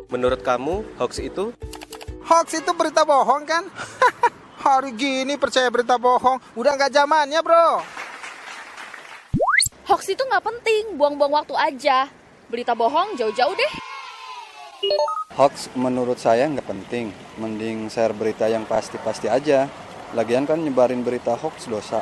Menurut kamu, hoax itu? Hoax itu berita bohong kan? Hari gini percaya berita bohong, udah nggak zamannya bro. Hoax itu nggak penting, buang-buang waktu aja. Berita bohong jauh-jauh deh. Hoax menurut saya nggak penting, mending share berita yang pasti-pasti aja. Lagian kan nyebarin berita hoax dosa.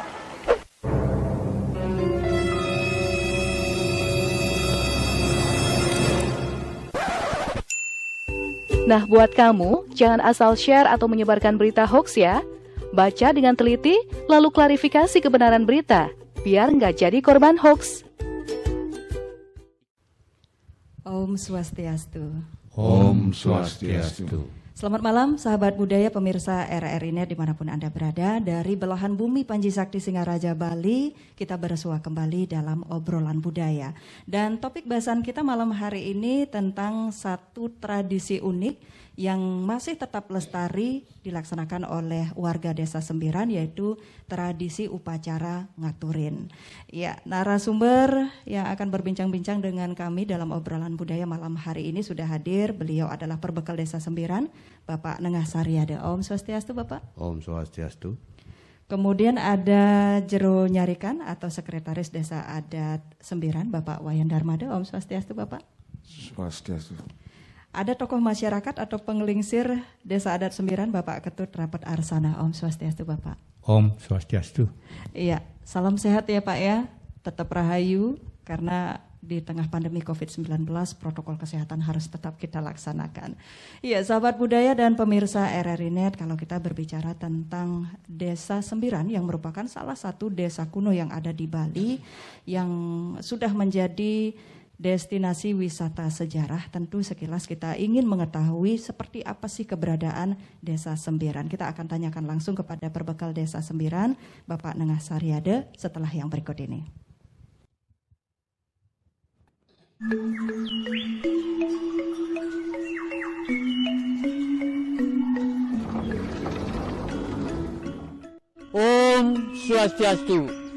Nah, buat kamu, jangan asal share atau menyebarkan berita hoax ya. Baca dengan teliti, lalu klarifikasi kebenaran berita, biar nggak jadi korban hoax. Om Swastiastu. Om Swastiastu. Selamat malam sahabat budaya pemirsa RRI Net dimanapun Anda berada. Dari belahan bumi Panji Sakti Singaraja Bali, kita bersua kembali dalam obrolan budaya. Dan topik bahasan kita malam hari ini tentang satu tradisi unik yang masih tetap lestari dilaksanakan oleh warga Desa Sembiran, yaitu tradisi upacara ngaturin. Ya, narasumber yang akan berbincang-bincang dengan kami dalam obrolan budaya malam hari ini sudah hadir. Beliau adalah Perbekal Desa Sembiran, Bapak Nengah Saryade. Om Swastiastu, Bapak. Om Swastiastu. Kemudian ada Jero Nyarikan atau Sekretaris Desa Adat Sembiran, Bapak Wayan Darmada. Om Swastiastu, Bapak. Swastiastu. Ada tokoh masyarakat atau pengelingsir Desa Adat Sembiran, Bapak Ketut Rapet Arsana. Om Swastiastu, Bapak. Om Swastiastu. Iya, salam sehat ya Pak ya. Tetap rahayu, karena di tengah pandemi COVID-19 protokol kesehatan harus tetap kita laksanakan. Iya, sahabat budaya dan pemirsa RRI Net, kalau kita berbicara tentang Desa Sembiran yang merupakan salah satu desa kuno yang ada di Bali, yang sudah menjadi destinasi wisata sejarah, tentu sekilas kita ingin mengetahui seperti apa sih keberadaan Desa Sembiran. Kita akan tanyakan langsung kepada Perbekal Desa Sembiran, Bapak Nengah Saryade, setelah yang berikut ini. Om Swastiastu.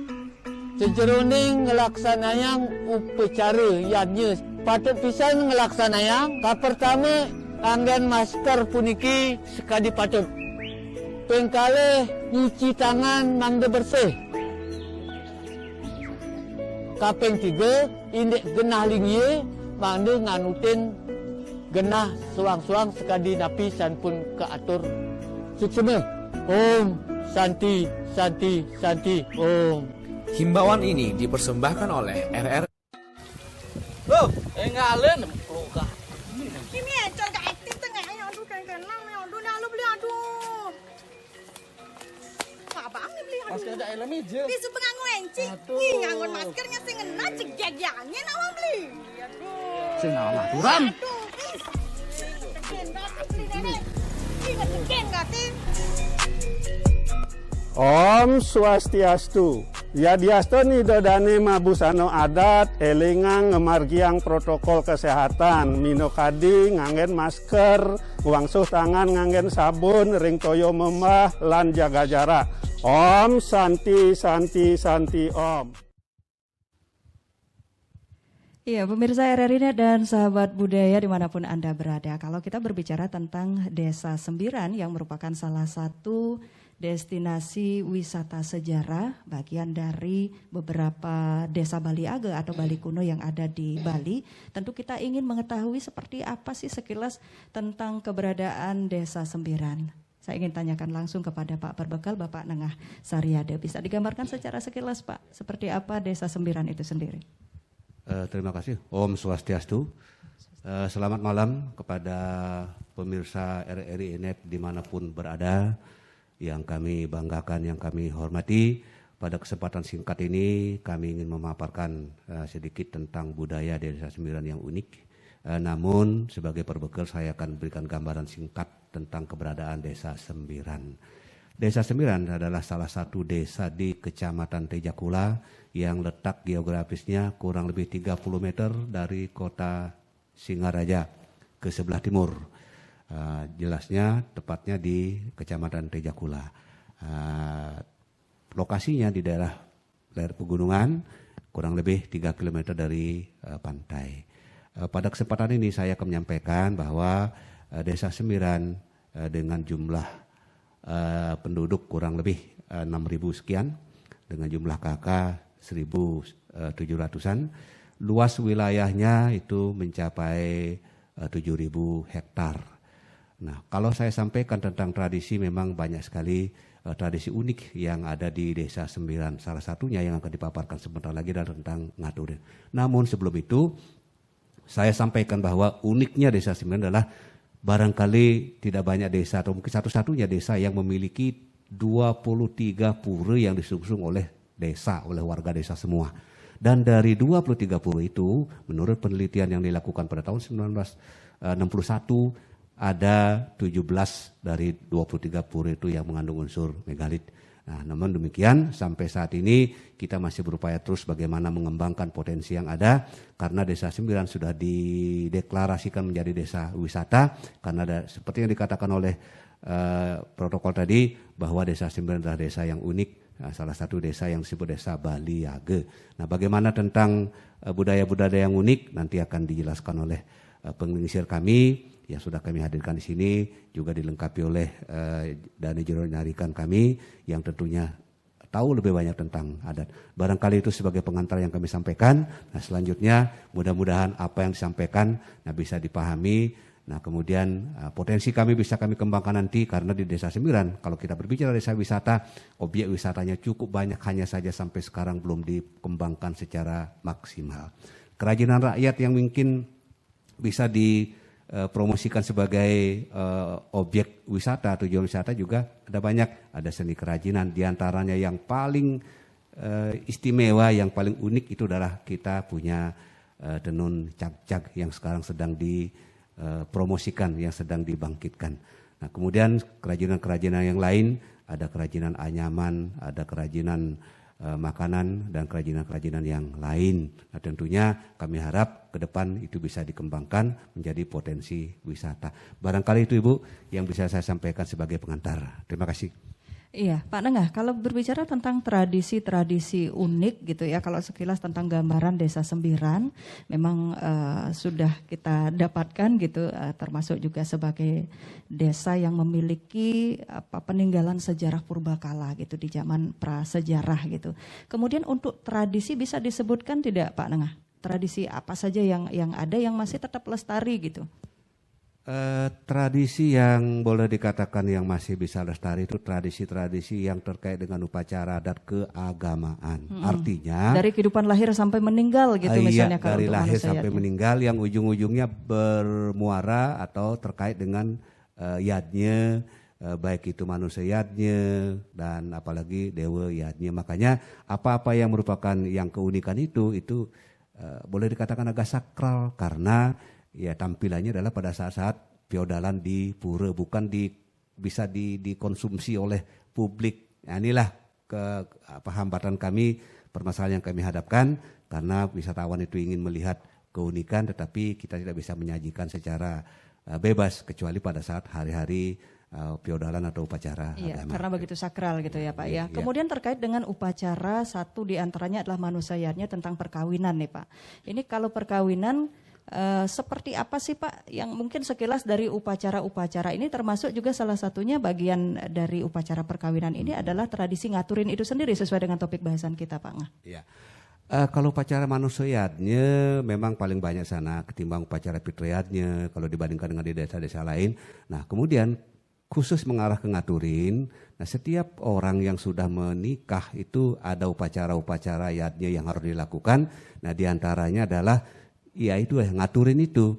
Sejeroning ngelaksanayang upacara yadnya patut pisan ngelaksanayang. Pertama anggen masker puniki sekali patut. Pengkale nyuci tangan mangde bersih. Kapeng tiga indek genah lingye mangde nganutin genah suang-suang sekali napi san pun keatur suksema. Om Santi Santi Santi Om. Himbauan ini dipersembahkan oleh RR. Loh, ngalen luka. Kimi encon ka aktif tengah aduh kan aduh nah lu beli aduh. Apa beli aduh. Masker ada elem meja. Bisu pengangon encing. Ih ngangon maskernya sing ngena cegeg-yangnya awang beli. Aduh. Sing ngaturan. Aduh, please. Cegeg gati beli nenek. Ih cegeg gati. Om Swastiastu. Yadiasto ni dodane mabusano adat, elingang ngemargiang protokol kesehatan, minokadi nganggen masker, wangsuh tangan nganggen sabun, ring toyo memah, lan jaga jarak. Om Santi Santi Santi Om. Iya, pemirsa RRI Net dan sahabat budaya dimanapun Anda berada. Kalau kita berbicara tentang Desa Sembiran yang merupakan salah satu destinasi wisata sejarah, bagian dari beberapa desa Bali Age atau Bali kuno yang ada di Bali. Tentu kita ingin mengetahui seperti apa sih sekilas tentang keberadaan Desa Sembiran. Saya ingin tanyakan langsung kepada Pak Perbekal, Bapak Nengah Saryade. Bisa digambarkan secara sekilas Pak, seperti apa Desa Sembiran itu sendiri? Terima kasih. Om Swastiastu. Selamat malam kepada pemirsa RRI Net dimanapun berada. Yang kami banggakan, yang kami hormati, pada kesempatan singkat ini kami ingin memaparkan sedikit tentang budaya Desa Sembiran yang unik. Namun sebagai perbekal saya akan berikan gambaran singkat tentang keberadaan Desa Sembiran. Desa Sembiran adalah salah satu desa di Kecamatan Tejakula yang letak geografisnya kurang lebih 30 meter dari kota Singaraja ke sebelah timur. Jelasnya tepatnya di Kecamatan Tejakula. Lokasinya di daerah pegunungan, kurang lebih 3 km dari pantai. Pada kesempatan ini saya akan menyampaikan bahwa Desa Sembiran dengan jumlah penduduk kurang lebih 6.000 sekian, dengan jumlah KK 1.700-an, luas wilayahnya itu mencapai 7.000 hektar. Nah, kalau saya sampaikan tentang tradisi, memang banyak sekali tradisi unik yang ada di Desa Sembiran. Salah satunya yang akan dipaparkan sebentar lagi adalah tentang ngaturin. Namun sebelum itu, saya sampaikan bahwa uniknya Desa Sembiran adalah barangkali tidak banyak desa atau mungkin satu-satunya desa yang memiliki 23 pura yang disungsung oleh desa, oleh warga desa semua. Dan dari 23 pura itu, menurut penelitian yang dilakukan pada tahun 1961, ada 17 dari 23 pura itu yang mengandung unsur megalit. Nah, namun demikian sampai saat ini kita masih berupaya terus bagaimana mengembangkan potensi yang ada, karena Desa Sembiran sudah dideklarasikan menjadi desa wisata, karena seperti yang dikatakan oleh protokol tadi, bahwa Desa Sembiran adalah desa yang unik. Nah, salah satu desa yang disebut Desa Baliage. Nah, bagaimana tentang budaya-budaya yang unik nanti akan dijelaskan oleh pengisir kami yang sudah kami hadirkan di sini, juga dilengkapi oleh Dani Jero Nyarikan kami yang tentunya tahu lebih banyak tentang adat. Barangkali itu sebagai pengantar yang kami sampaikan. Nah, selanjutnya mudah-mudahan apa yang disampaikan bisa dipahami. Nah, kemudian potensi kami bisa kami kembangkan nanti, karena di Desa Sembiran kalau kita berbicara desa wisata, objek wisatanya cukup banyak, hanya saja sampai sekarang belum dikembangkan secara maksimal. Kerajinan rakyat yang mungkin bisa dipromosikan sebagai objek wisata, tujuan wisata juga ada banyak. Ada seni kerajinan, diantaranya yang paling istimewa, yang paling unik itu adalah kita punya tenun cak-cak yang sekarang sedang dipromosikan, yang sedang dibangkitkan. Nah, kemudian kerajinan-kerajinan yang lain, ada kerajinan anyaman, ada kerajinan makanan, dan kerajinan-kerajinan yang lain. Nah, tentunya kami harap ke depan itu bisa dikembangkan menjadi potensi wisata. Barangkali itu Ibu yang bisa saya sampaikan sebagai pengantar. Terima kasih. Iya, Pak Nengah, kalau berbicara tentang tradisi-tradisi unik gitu ya, kalau sekilas tentang gambaran Desa Sembiran, memang sudah kita dapatkan gitu, termasuk juga sebagai desa yang memiliki peninggalan sejarah purbakala gitu di zaman prasejarah gitu. Kemudian untuk tradisi bisa disebutkan tidak Pak Nengah? Tradisi apa saja yang ada yang masih tetap lestari gitu? Tradisi yang boleh dikatakan yang masih bisa lestari itu tradisi-tradisi yang terkait dengan upacara adat keagamaan. Artinya dari kehidupan lahir sampai meninggal gitu misalnya kalau dari untuk lahir manusia sampai yadnya. meninggal, yang ujung-ujungnya bermuara atau terkait dengan yadnya, baik itu manusia yadnya dan apalagi dewa yadnya. Makanya apa-apa yang merupakan yang keunikan itu boleh dikatakan agak sakral, karena ya tampilannya adalah pada saat-saat feodalan di pura, bukan bisa dikonsumsi oleh publik. Nah, inilah hambatan kami, permasalahan yang kami hadapkan, karena wisatawan itu ingin melihat keunikan, tetapi kita tidak bisa menyajikan secara bebas kecuali pada saat hari-hari feodalan atau upacara agama. Karena begitu sakral gitu ya Pak ya. Iya. Kemudian terkait dengan upacara, satu diantaranya adalah manusianya tentang perkawinan nih Pak. Ini kalau perkawinan seperti apa sih Pak yang mungkin sekilas dari upacara-upacara ini, termasuk juga salah satunya bagian dari upacara perkawinan ini adalah tradisi ngaturin itu sendiri sesuai dengan topik bahasan kita Pak Ngah. Iya. Kalau upacara manusiatnya memang paling banyak sana ketimbang upacara fitriatnya kalau dibandingkan dengan di desa-desa lain. Nah, kemudian khusus mengarah ke ngaturin, nah setiap orang yang sudah menikah itu ada upacara-upacara yadnya yang harus dilakukan. Nah, diantaranya adalah itu ngaturin itu.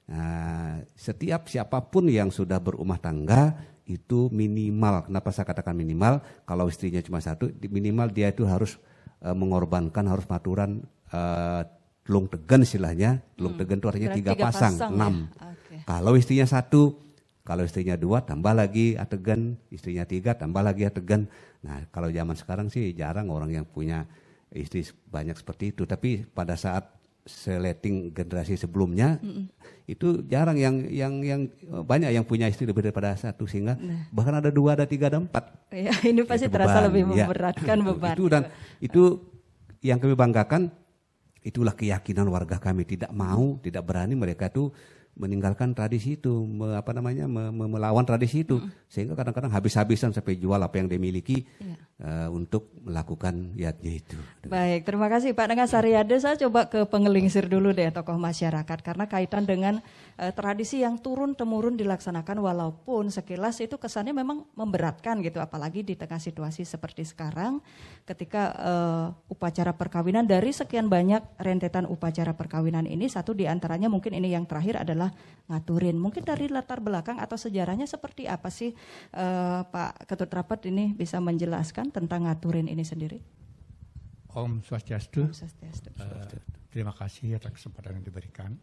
Nah, setiap siapapun yang sudah berumah tangga itu minimal, kenapa saya katakan minimal, kalau istrinya cuma satu, minimal dia itu harus mengorbankan, harus maturan telung tegen istilahnya. Telung tegen itu artinya 3 pasang, 6. Ya? Okay. Kalau istrinya 1, kalau istrinya 2 tambah lagi ategan, istrinya 3 tambah lagi ategan. Nah, kalau zaman sekarang sih jarang orang yang punya istri banyak seperti itu, tapi pada saat seleting generasi sebelumnya itu jarang yang banyak yang punya istri lebih daripada 1, sehingga bahkan ada 2, ada 3, ada 4. Ya, ini pasti terasa lebih memberatkan beban. Itu yang kami banggakan, itulah keyakinan warga kami, tidak berani mereka tuh meninggalkan tradisi itu, melawan tradisi itu, sehingga kadang-kadang habis-habisan sampai jual apa yang dimiliki untuk melakukan yatnya itu. Baik, terima kasih Pak Dengan Sariade. Saya coba ke Pengelingsir dulu deh, tokoh masyarakat, karena kaitan dengan tradisi yang turun-temurun dilaksanakan, walaupun sekilas itu kesannya memang memberatkan gitu, apalagi di tengah situasi seperti sekarang, ketika upacara perkawinan dari sekian banyak rentetan upacara perkawinan ini, satu diantaranya mungkin ini yang terakhir adalah ngaturin. Mungkin dari latar belakang atau sejarahnya seperti apa sih Pak Ketut Rapat ini bisa menjelaskan tentang ngaturin ini sendiri? Om Swastiastu. Om Swastiastu. Terima kasih atas kesempatan yang diberikan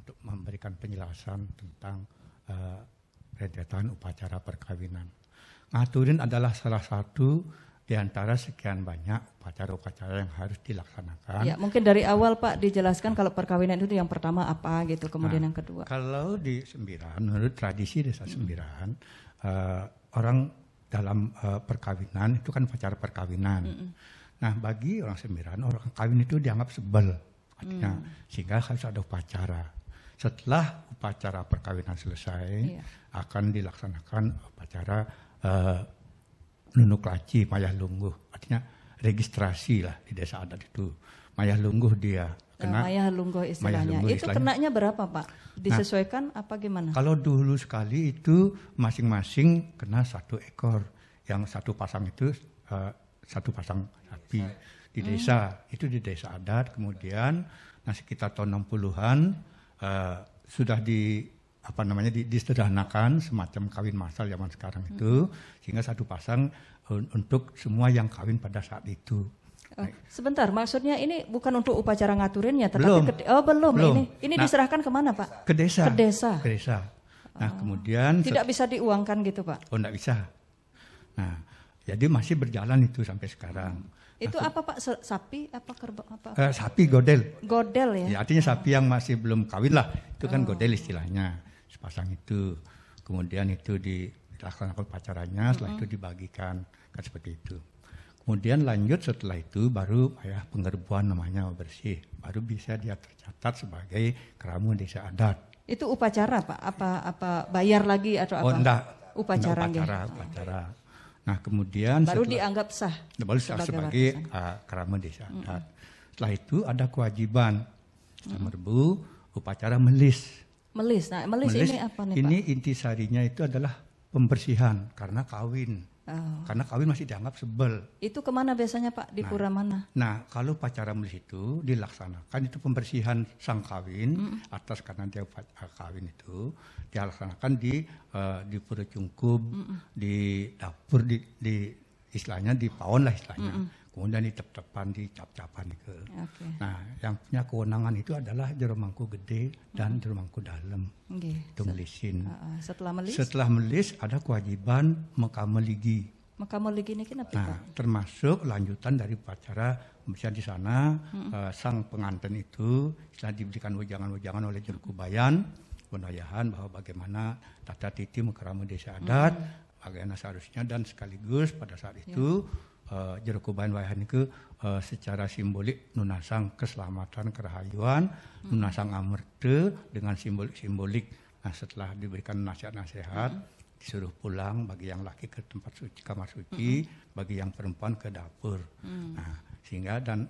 untuk memberikan penjelasan tentang rentetan upacara perkawinan. Ngaturin adalah salah satu di antara sekian banyak upacara-upacara yang harus dilaksanakan. Ya, mungkin dari awal Pak dijelaskan kalau perkawinan itu yang pertama apa gitu, kemudian yang kedua. Kalau di Sembiran, menurut tradisi desa Sembiran, orang dalam perkawinan itu kan upacara perkawinan. Nah, bagi orang Sembiran, orang kawin itu dianggap sebel, artinya sehingga harus ada upacara. Setelah upacara perkawinan selesai, akan dilaksanakan upacara nunuk laci, mayah lungguh, artinya registrasi lah di desa adat itu. Mayah lungguh dia kena. Mayah lungguh istilahnya. Itu kenanya berapa Pak? Disesuaikan apa gimana? Kalau dulu sekali itu masing-masing kena 1 ekor. Yang satu pasang itu 1 pasang sapi di desa. Itu di desa adat. Kemudian sekitar tahun 60-an sudah disederhanakan semacam kawin massal zaman sekarang itu, sehingga 1 pasang untuk semua yang kawin pada saat itu. Sebentar, maksudnya ini bukan untuk upacara ngaturinnya, tetapi belum. Ini diserahkan kemana Pak? Ke desa. Ke desa. Nah kemudian tidak bisa diuangkan gitu Pak? Oh, tidak bisa. Nah jadi masih berjalan itu sampai sekarang. Itu apa Pak? Sapi apa kerbau apa? Sapi godel. Godel ya? Artinya sapi yang masih belum kawin lah, itu kan godel istilahnya. Sepasang itu, kemudian itu dilaksanakan upacaranya, setelah itu dibagikan, kan seperti itu. Kemudian lanjut setelah itu baru penggerbuan namanya bersih, baru bisa dia tercatat sebagai keramu desa adat. Itu upacara Pak? Apa bayar lagi atau apa? Oh enggak, upacara. Nah kemudian baru dianggap sah. Baru sebagai keramu desa adat. Setelah itu ada kewajiban merbu upacara melis. Melis ini apa nih Pak? Ini intisarinya itu adalah pembersihan karena kawin. Karena kawin masih dianggap sebel. Itu kemana biasanya Pak? Di pura mana? Nah kalau upacara melis itu dilaksanakan, itu pembersihan sang kawin atas karena dia kawin itu dilaksanakan di pura cungkup, di dapur, di istilahnya di pawon lah istilahnya. Kemudian di tep-tepan, di cap-capan itu. Nah, yang punya kewenangan itu adalah jero mangku gede dan jero mangku dalam. Itu melisin. Setelah melis ada kewajiban mekameligi. Mekameligi ini kenapa? Nah, termasuk lanjutan dari upacara pembersihan di sana. Sang pengantin itu setelah diberikan wejangan-wejangan oleh juru kubayan, pendayahan bahwa bagaimana tata titi mekeramu desa adat, bagaimana seharusnya, dan sekaligus pada saat itu jero kubayan wayahan itu secara simbolik nunasang keselamatan kerahayuan, nunasang amerte dengan simbolik. Nah setelah diberikan nasihat-nasihat, disuruh pulang bagi yang laki ke tempat suci, kamar suci, bagi yang perempuan ke dapur. Nah sehingga dan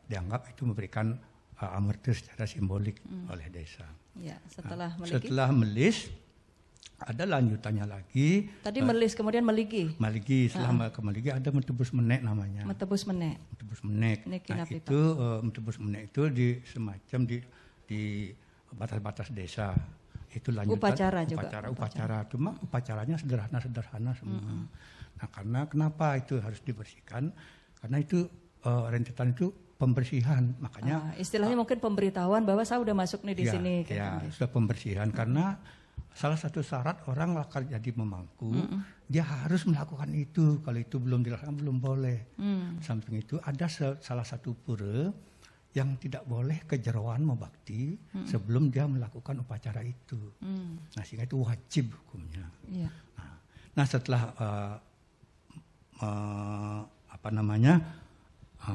dianggap itu memberikan amerte secara simbolik oleh desa. Ya, setelah melis ada lanjutannya lagi. Tadi melis, kemudian meligi. Meligi, setelah meligi ada mentebus menek namanya. Mentebus menek. Nah itu mentebus menek itu di semacam di batas-batas desa. Itu lanjutan upacara. Cuma upacaranya sederhana semua. Nah karena kenapa itu harus dibersihkan? Karena itu rentetan itu pembersihan, makanya istilahnya mungkin pemberitahuan bahwa saya udah masuk nih di sini. Sudah pembersihan karena salah satu syarat orang akan jadi memangku, dia harus melakukan itu. Kalau itu belum dilakukan belum boleh. Samping itu ada salah satu pura yang tidak boleh kejeroan membakti sebelum dia melakukan upacara itu. Nah sehingga itu wajib hukumnya. Nah setelah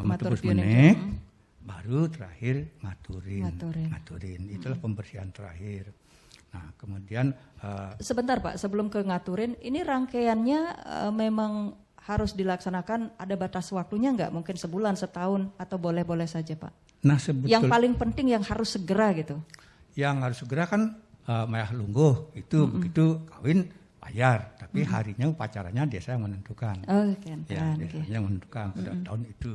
mentebus menek, baru terakhir ngaturin. Itulah pembersihan terakhir. Nah, kemudian sebentar Pak, sebelum ke ngaturin, ini rangkaiannya memang harus dilaksanakan, ada batas waktunya nggak? Mungkin sebulan, setahun, atau boleh-boleh saja Pak? Nah, yang paling penting yang harus segera gitu. Yang harus segera kan mayah lungguh itu begitu kawin bayar, tapi harinya upacaranya desa yang menentukan. Desanya yang menentukan pada tahun itu.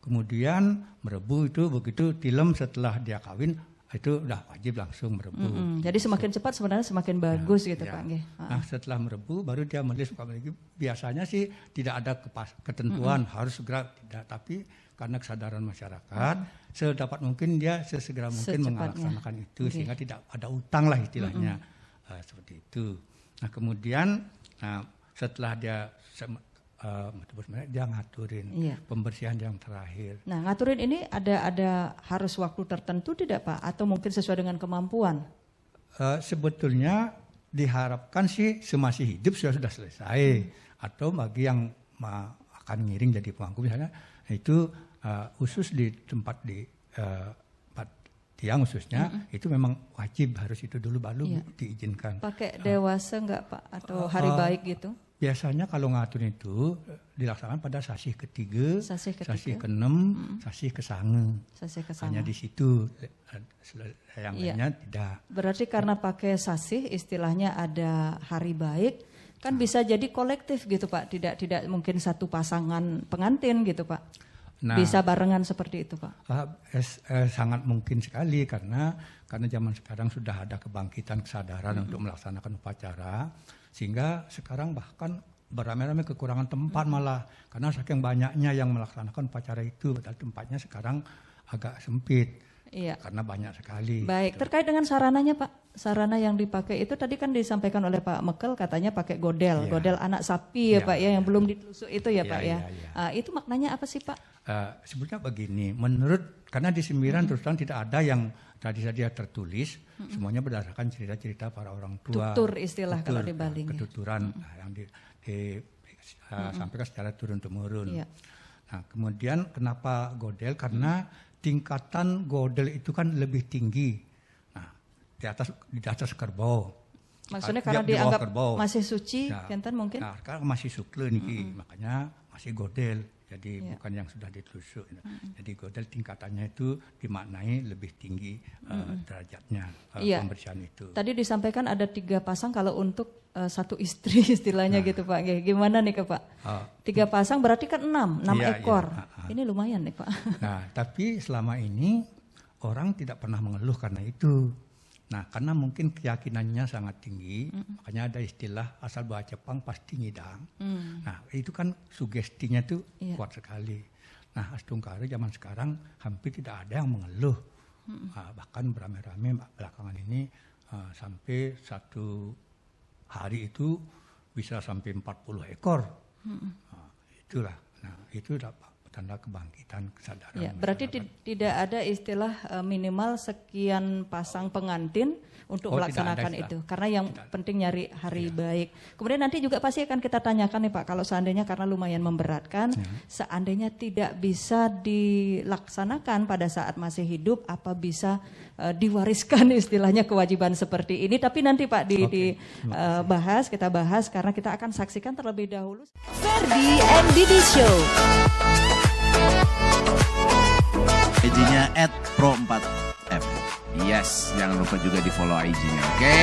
Kemudian merebu itu begitu tilem setelah dia kawin itu udah wajib langsung merebu. Jadi semakin cepat sebenarnya semakin bagus gitu Pak. Nah, setelah merebu baru dia menulis lagi. Biasanya sih tidak ada ketentuan harus segera, tidak, tapi karena kesadaran masyarakat sedapat mungkin dia sesegera mungkin melaksanakan itu sehingga tidak ada utang lah istilahnya. Seperti itu. Nah, kemudian setelah dia dia ngaturin pembersihan yang terakhir. Nah, ngaturin ini ada harus waktu tertentu tidak Pak? Atau mungkin sesuai dengan kemampuan? Sebetulnya diharapkan sih semasih hidup sudah selesai. Atau bagi yang akan ngiring jadi pemangku misalnya, itu khusus di tempat tiang khususnya itu memang wajib harus itu dulu baru diizinkan. Pakai dewasa enggak Pak? Atau hari baik gitu? Biasanya kalau ngatur itu dilaksanakan pada sasih ketiga, sasih keenam, sasih kesange. Hanya di situ, yang lainnya tidak. Berarti karena pakai sasih istilahnya ada hari baik, kan bisa jadi kolektif gitu Pak, tidak mungkin satu pasangan pengantin gitu Pak. Nah, bisa barengan seperti itu Pak? Sangat mungkin sekali karena zaman sekarang sudah ada kebangkitan kesadaran untuk melaksanakan upacara. Sehingga sekarang bahkan beramai-ramai kekurangan tempat malah. Karena saking banyaknya yang melaksanakan upacara itu. Padahal tempatnya sekarang agak sempit. Karena banyak sekali. Baik, terkait dengan sarananya Pak. Sarana yang dipakai itu tadi kan disampaikan oleh Pak Mekel katanya pakai godel. Godel anak sapi Pak yang belum ditusuk itu ya Pak ya. Itu maknanya apa sih Pak? Sebetulnya begini, karena di Sembiran terus terang tidak ada yang tadi saja tertulis, semuanya berdasarkan cerita-cerita para orang tua. Tutur istilah kalau di Bali. Ketuturan yang disampaikan secara turun-temurun. Nah, kemudian kenapa godel? Karena tingkatan godel itu kan lebih tinggi. Nah, di atas kerbau. Maksudnya karena dianggap masih suci, kenten mungkin? Nah, karena masih sukle nih, makanya masih godel. Jadi bukan yang sudah ditusuk. Jadi godel tingkatannya itu dimaknai lebih tinggi derajatnya pembersihan itu. Tadi disampaikan ada 3 pasang kalau untuk satu istri istilahnya gitu Pak. Gimana nih Pak? 3 pasang berarti kan 6 ekor. Ini lumayan nih Pak. Nah, tapi selama ini orang tidak pernah mengeluh karena itu. Nah, karena mungkin keyakinannya sangat tinggi, makanya ada istilah asal bawa Jepang pasti ngidang. Nah, itu kan sugestinya tuh kuat sekali. Nah, Astungkara zaman sekarang hampir tidak ada yang mengeluh. Bahkan beramai-ramai belakangan ini sampai satu hari itu bisa sampai 40 ekor. Itulah. Nah, itu tanda kebangkitan kesadaran. Berarti tidak ada istilah minimal sekian pasang pengantin untuk melaksanakan itu. Karena yang penting nyari hari baik. Kemudian nanti juga pasti akan kita tanyakan nih Pak, kalau seandainya karena lumayan memberatkan, seandainya tidak bisa dilaksanakan pada saat masih hidup, apa bisa diwariskan istilahnya kewajiban seperti ini. Tapi nanti Pak kita bahas karena kita akan saksikan terlebih dahulu. Ferdi and Didi Show. IG-nya @pro4f. Yes, jangan lupa juga di follow IG-nya, oke?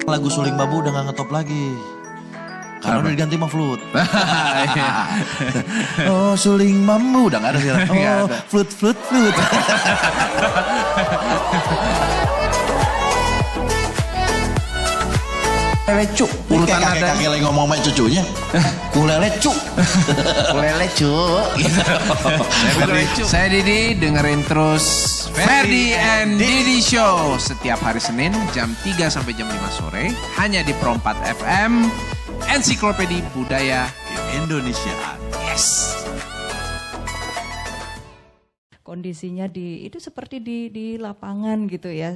Lagu Suling Bambu udah gak ngetop lagi. Karena udah diganti sama flute. Oh, Suling Bambu udah gak ada sekarang. Oh, flute. Lelecu. Urutan ada kakek lagi ngomong sama cucunya. Kulelecu. Kulelecu. Saya Didi, dengerin terus Ferdi and Didi Show setiap hari Senin jam 3 sampai jam 5 sore hanya di Pro 4 FM, Ensiklopedia Budaya Indonesia. Yes. kondisinya itu seperti di lapangan gitu ya.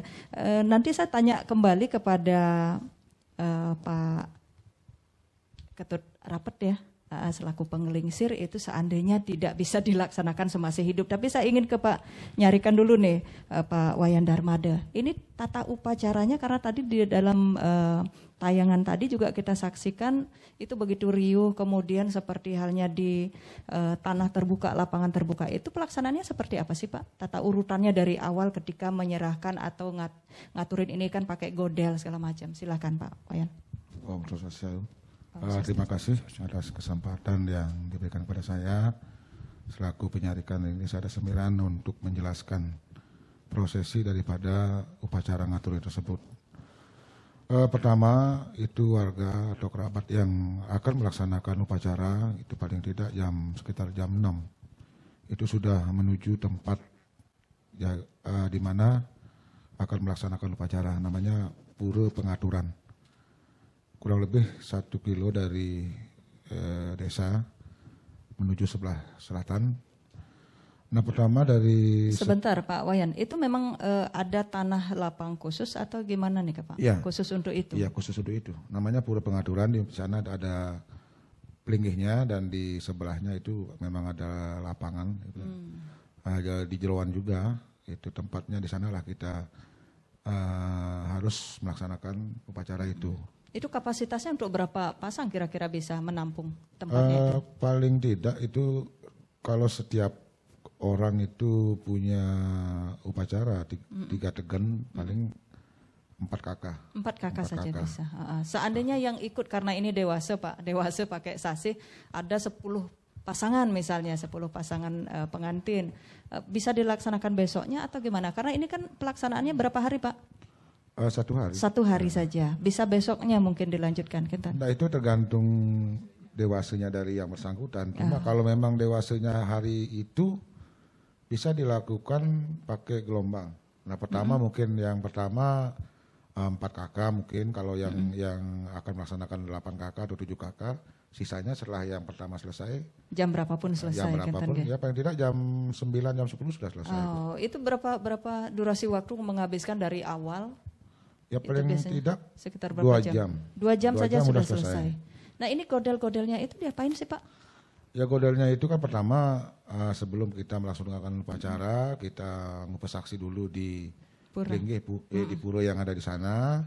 Nanti saya tanya kembali kepada Pak Ketut Rapet ya, selaku penggelingsir itu seandainya tidak bisa dilaksanakan semasih hidup. Tapi saya ingin ke Pak nyarikan dulu nih Pak Wayan Darmada. Ini tata upacaranya karena tadi di dalam tayangan tadi juga kita saksikan itu begitu riuh, kemudian seperti halnya di tanah terbuka, lapangan terbuka. Itu pelaksanaannya seperti apa sih Pak? Tata urutannya dari awal ketika menyerahkan atau ngaturin ini kan pakai godel segala macam. Silakan Pak Wayan. Terima kasih atas kesempatan yang diberikan kepada saya selaku penyarikan ini saya ada sembilan untuk menjelaskan prosesi daripada upacara ngaturi tersebut. Pertama itu warga atau kerabat yang akan melaksanakan upacara itu paling tidak sekitar jam 6 itu sudah menuju tempat ya, di mana akan melaksanakan upacara, namanya Pura Pengaturan. Kurang lebih 1 kilo dari desa menuju sebelah selatan. Nah pertama dari... Sebentar Pak Wayan, itu memang ada tanah lapang khusus atau gimana nih Pak? Ya, khusus untuk itu? Iya khusus untuk itu. Namanya Pura Pengaturan, di sana ada pelinggihnya dan di sebelahnya itu memang ada lapangan. Gitu. Ada di Jeroan juga, itu tempatnya di sanalah kita harus melaksanakan upacara itu. Itu kapasitasnya untuk berapa pasang kira-kira bisa menampung tempatnya itu? Paling tidak itu kalau setiap orang itu punya upacara 3 tegen paling 4 kakak. 4 kakak saja bisa. Seandainya yang ikut karena ini dewasa Pak, dewasa pakai sasih ada 10 pasangan misalnya, 10 pasangan pengantin. Bisa dilaksanakan besoknya atau gimana? Karena ini kan pelaksanaannya berapa hari Pak? 1 hari. 1 hari saja. Bisa besoknya mungkin dilanjutkan. Nah itu tergantung dewasanya dari yang bersangkutan. Cuma kalau memang dewasanya hari itu bisa dilakukan pakai gelombang. Nah pertama mungkin yang pertama 4 kakak mungkin kalau yang akan melaksanakan 8 kakak atau 7 kakak. Sisanya setelah yang pertama selesai. Jam berapapun selesai. Jam berapapun, ya paling tidak jam 9, jam 10 sudah selesai. Oh, itu berapa durasi waktu menghabiskan dari awal? Ya paling tidak sekitar berapa 2 jam. 2 jam saja sudah selesai. Nah ini godel-godelnya itu diapain sih Pak? Ya godelnya itu kan pertama sebelum kita melaksanakan upacara kita ngupas saksi dulu di Linggih, di pura yang ada di sana.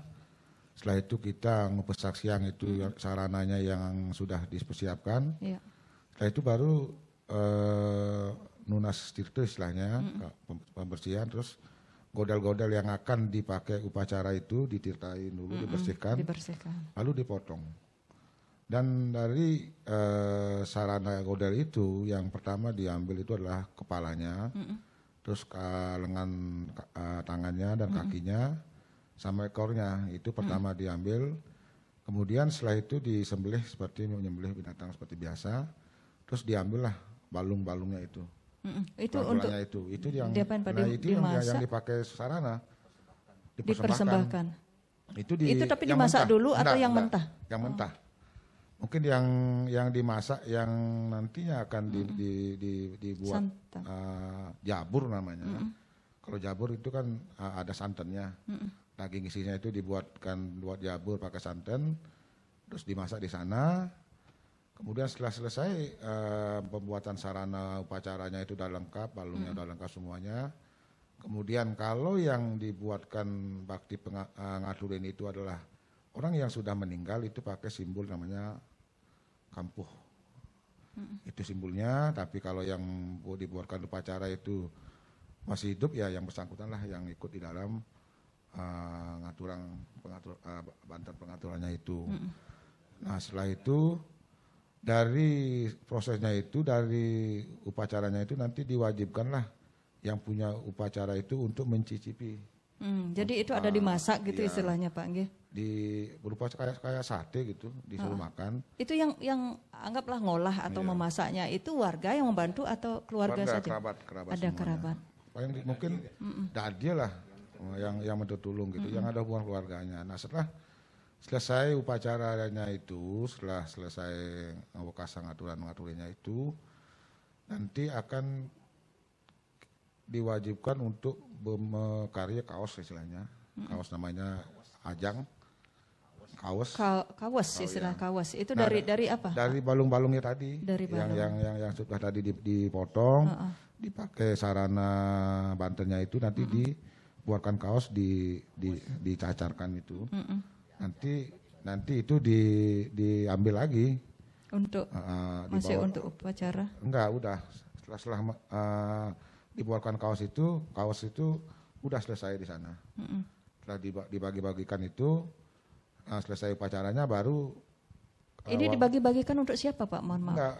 Setelah itu kita ngupas saksi yang itu sarananya yang sudah dipersiapkan. Ya. Setelah itu baru nunas tirta istilahnya, pembersihan, terus godel-godel yang akan dipakai upacara itu ditirtain dulu, dibersihkan, lalu dipotong. Dan dari sarana godel itu yang pertama diambil itu adalah kepalanya, terus lengan tangannya dan kakinya, sama ekornya itu pertama diambil. Kemudian setelah itu disembelih seperti menyembelih binatang seperti biasa, terus diambillah balung-balungnya itu. Itu untuk itu yang yang dipakai sarana dipersembahkan. Itu tapi dimasak dulu atau yang mentah? Yang mentah. Mungkin yang dimasak yang nantinya akan dibuat jabur namanya. Kalau jabur itu kan ada santannya. Daging isinya itu buat jabur pakai santan, terus dimasak di sana. Kemudian setelah selesai pembuatan sarana upacaranya itu sudah lengkap, balungnya sudah lengkap semuanya. Kemudian kalau yang dibuatkan bakti ngaturin itu adalah orang yang sudah meninggal itu pakai simbol namanya kampuh. Itu simbolnya, tapi kalau yang dibuatkan upacara itu masih hidup ya yang bersangkutan lah yang ikut di dalam bantat pengaturannya itu. Nah setelah itu dari prosesnya itu, dari upacaranya itu nanti diwajibkanlah yang punya upacara itu untuk mencicipi. Jadi itu ada dimasak gitu istilahnya Pak Nggih? Berupa kayak sate gitu, disuruh makan. Itu yang anggaplah ngolah atau memasaknya itu warga yang membantu atau keluarga saja? Kerabat ada semuanya. Kerabat. Paling mungkin dia lah yang mentulung gitu, yang ada hubungan keluarganya. Nah setelah selesai upacaranya itu, setelah selesai ngawakasa ngaturannya itu, nanti akan diwajibkan untuk berkarya kaos istilahnya. Kaos namanya ajang. Kaos. Kaos istilah kaos. Itu Nah, dari apa? Dari balung-balungnya tadi. Dari balung. Yang sudah tadi dipotong, dipakai sarana banternya itu nanti dibuatkan kaos dicacarkan itu. Nanti itu diambil lagi. Untuk masih untuk upacara? Enggak, udah. Setelah dibuatkan kaos itu udah selesai di sana. Setelah dibagi-bagikan itu, selesai upacaranya baru. Ini dibagi-bagikan untuk siapa Pak? Mohon maaf. Enggak,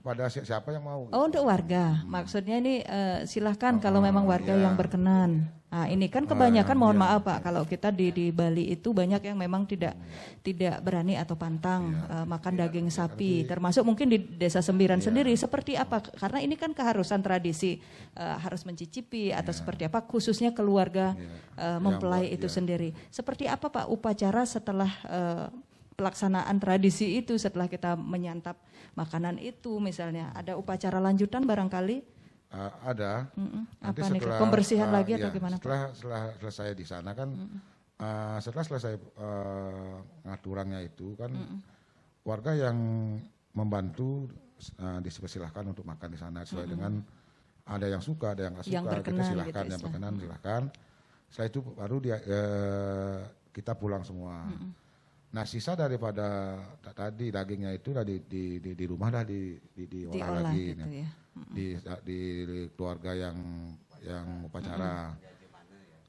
pada siapa yang mau. Oh, untuk warga. Maksudnya ini silahkan kalau memang warga yang berkenan. Nah, ini kan kebanyakan mohon maaf Pak, kalau kita di Bali itu banyak yang memang tidak berani atau pantang makan daging sapi, termasuk mungkin di Desa Sembiran sendiri. Seperti apa? Karena ini kan keharusan tradisi, harus mencicipi atau seperti apa, khususnya keluarga mempelai itu sendiri. Seperti apa Pak upacara setelah pelaksanaan tradisi itu, setelah kita menyantap makanan itu misalnya, ada upacara lanjutan barangkali? Ada. Nanti Apa nih, setelah pembersihan lagi atau gimana Pak? Setelah selesai di sana kan, setelah selesai ngaturannya itu kan, warga yang membantu dipersilahkan untuk makan di sana sesuai dengan ada yang suka, ada yang nggak suka, kita silahkan gitu, yang berkenan silahkan. Setelah itu baru kita pulang semua. Nah sisa daripada tadi dagingnya itu di rumah dah diolah lagi. Gitu ya. Di keluarga yang upacara.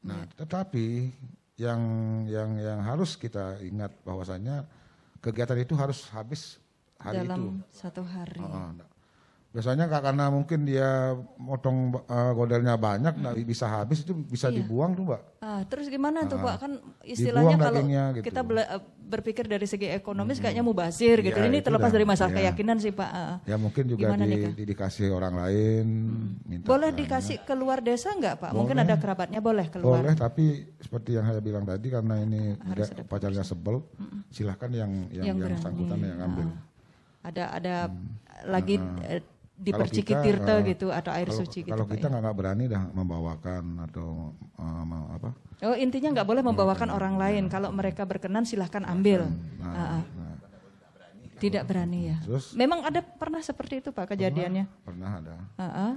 Nah, tetapi yang harus kita ingat bahwasanya kegiatan itu harus habis hari dalam itu. Satu hari. Biasanya karena mungkin dia motong godelnya banyak, bisa habis itu bisa dibuang tuh Mbak. Terus gimana tuh Pak? Kan istilahnya kalau gitu. kita berpikir dari segi ekonomis kayaknya mubazir gitu. Ini terlepas dari masalah keyakinan sih Pak. Ya mungkin juga dikasih orang lain. Minta boleh dikasih keluar desa nggak Pak? Mungkin ada kerabatnya boleh keluar. Boleh, tapi seperti yang saya bilang tadi karena ini pacarnya sebel, silahkan yang bersangkutan yang ambil. Ada lagi diperciki tirta gitu atau air suci gitu. Kalau Pak, kita nggak berani dah membawakan atau apa? Oh intinya nggak boleh membawakan orang lain. Kalau mereka berkenan silahkan ambil. Tidak berani ya. Terus, memang ada pernah seperti itu Pak kejadiannya? Pernah ada.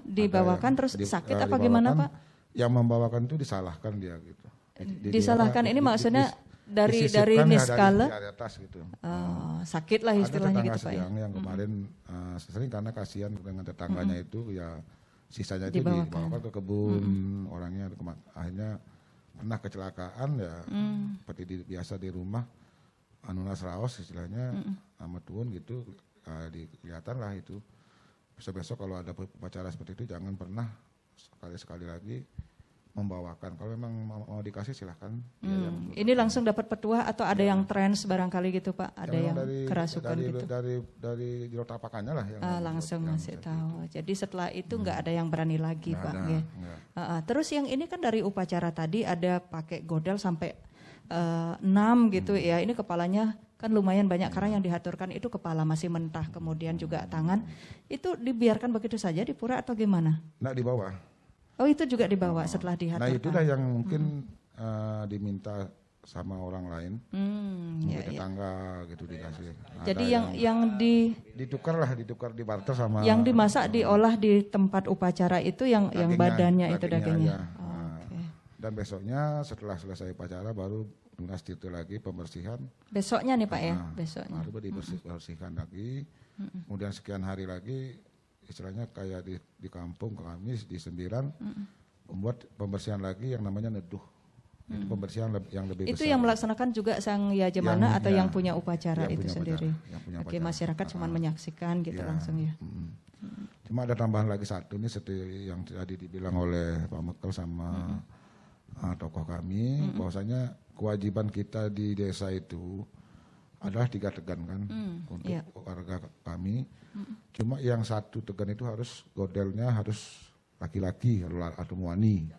Dibawakan ada terus sakit apa gimana Pak? Yang membawakan itu disalahkan dia gitu. Disalahkan ini maksudnya dari niskala dari atas gitu. Sakit lah istilahnya gitu Pak ya. Yang kemarin sering karena kasihan dengan tetangganya itu ya sisanya itu dibawa ke kebun orangnya akhirnya pernah kecelakaan ya seperti biasa di rumah anunas raos istilahnya sama tuan gitu kelihatan lah itu. Besok kalau ada upacara seperti itu jangan pernah sekali lagi membawakan. Kalau memang mau dikasih silahkan. Ini langsung dapat petuah atau ada yang trans barangkali gitu Pak? Ada yang kerasukan gitu? Dari jero tapakannya lah. Yang langsung ngasih tahu. Jadi setelah itu nggak ada yang berani lagi Pak. Terus yang ini kan dari upacara tadi ada pakai godel sampai 6 gitu ya. Ini kepalanya kan lumayan banyak karena yang dihaturkan itu kepala masih mentah, kemudian juga tangan. Itu dibiarkan begitu saja di pura atau gimana? Nggak dibawa. Oh itu juga dibawa setelah dihaturkan. Nah itulah yang mungkin diminta sama orang lain, tetangga gitu dikasih. Jadi ada yang ditukar di barter sama. Yang dimasak diolah di tempat upacara itu yang badannya itu dagingnya. Dan besoknya setelah selesai upacara baru lunas itu lagi pembersihan. Besoknya nih Pak ya, besoknya. Baru dibersihkan lagi. Kemudian sekian hari lagi. Istilahnya kayak di kampung kami di Sembiran membuat pembersihan lagi yang namanya neduh. Itu pembersihan yang lebih besar. Itu yang melaksanakan juga sang Yajamana atau yang punya upacara itu sendiri. Oke, masyarakat cuma menyaksikan gitu langsung ya. Cuma ada tambahan lagi satu nih seperti yang tadi dibilang oleh Pak Mekel sama tokoh kami bahwasanya kewajiban kita di desa itu adalah 3 tegan kan untuk warga kami. Cuma yang 1 tegan itu harus godelnya harus laki-laki atau muani,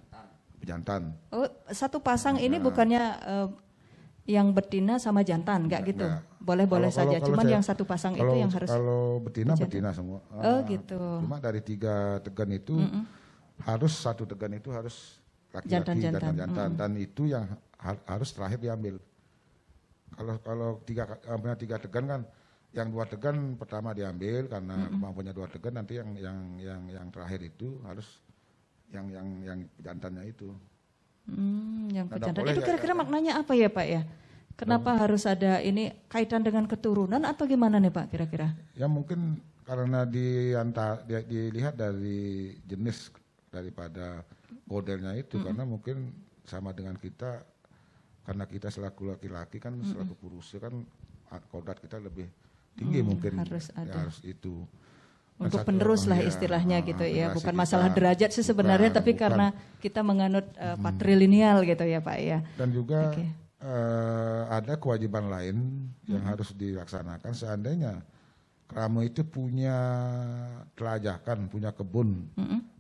pejantan. Oh, 1 pasang ini bukannya yang betina sama jantan, enggak gitu? Boleh-boleh saja, cuman yang 1 pasang itu yang harus. Kalau betina semua. Oh gitu. Cuma dari 3 tegan itu harus satu degan itu harus laki-laki jantan dan itu yang harus terakhir diambil. Kalau punya 3 degan kan, yang 2 degan pertama diambil karena kemampuannya 2 degan, nanti yang terakhir itu harus yang jantannya itu. Yang pejantan itu kira-kira maknanya apa ya Pak ya? Kenapa harus ada ini kaitan dengan keturunan atau gimana nih Pak kira-kira? Ya mungkin karena dilihat dari jenis daripada modelnya itu, karena mungkin sama dengan kita, karena kita selaku laki-laki kan, selaku kurus kan kodrat kita lebih tinggi mungkin harus ada. Harus itu. Untuk penerus lah istilahnya gitu ya, bukan masalah derajat sih sebenarnya, tapi karena kita menganut patrilineal gitu ya Pak ya. Dan juga ada kewajiban lain yang harus dilaksanakan seandainya kamu itu punya telajakan, punya kebun